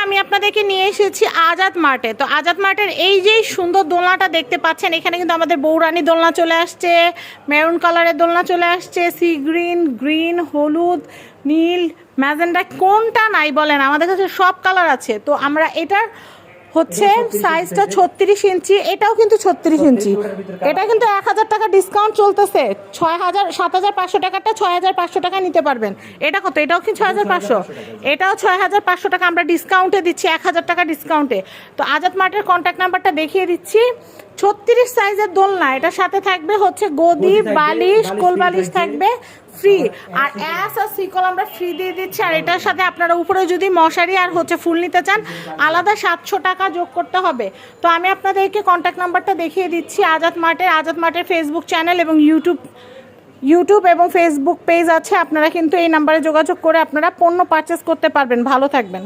আমি আপনাদেরকে নিয়ে এসেছি আজাদ মার্টে। তো আজাদ মার্টের এই যে সুন্দর দোলনাটা দেখতে পাচ্ছেন, এখানে কিন্তু আমাদের বৌরানী দোলনা চলে আসছে, মেরুন কালারের দোলনা চলে আসছে, সি গ্রিন, গ্রিন, হলুদ, নীল, ম্যাজেন্ডা, কোনটা নাই বলেন, আমাদের কাছে সব কালার আছে। তো আমরা এটার হচ্ছে সাইজটা 36 ইঞ্চি, এটাও কিন্তু 36 ইঞ্চি। এটা কিন্তু 1000 টাকা ডিসকাউন্ট চলতেছে, 7500 টাকাটা 6500 টাকা নিতে পারবেন। এটা কত? এটাও কি 6500? এটাও 6500 টাকা আমরা ডিসকাউন্টে দিচ্ছি, 1000 টাকা ডিসকাউন্টে। তো আজাদ মার্টের কন্ট্যাক্ট নাম্বারটা দেখিয়ে দিচ্ছি। 36 সাইজের দোলনা, এটার সাথে থাকবে হচ্ছে গদি, বালিশ, কোল বালিশ থাকবে ফ্রি, আর অ্যাস আর সিকল আমরা ফ্রি দিয়ে দিচ্ছি। আর এটার সাথে আপনারা উপরে যদি মশারি আর হচ্ছে ফুল নিতে চান আলাদা 700 টাকা যোগ করতে হবে। তো আমি আপনাদেরকে কন্ট্যাক্ট নাম্বারটা দেখিয়ে দিচ্ছি আজাদ মার্টের ফেসবুক চ্যানেল এবং ইউটিউব এবং ফেসবুক পেজ আছে, আপনারা কিন্তু এই নাম্বারে যোগাযোগ করে আপনারা পণ্য পারচেস করতে পারবেন। ভালো থাকবেন।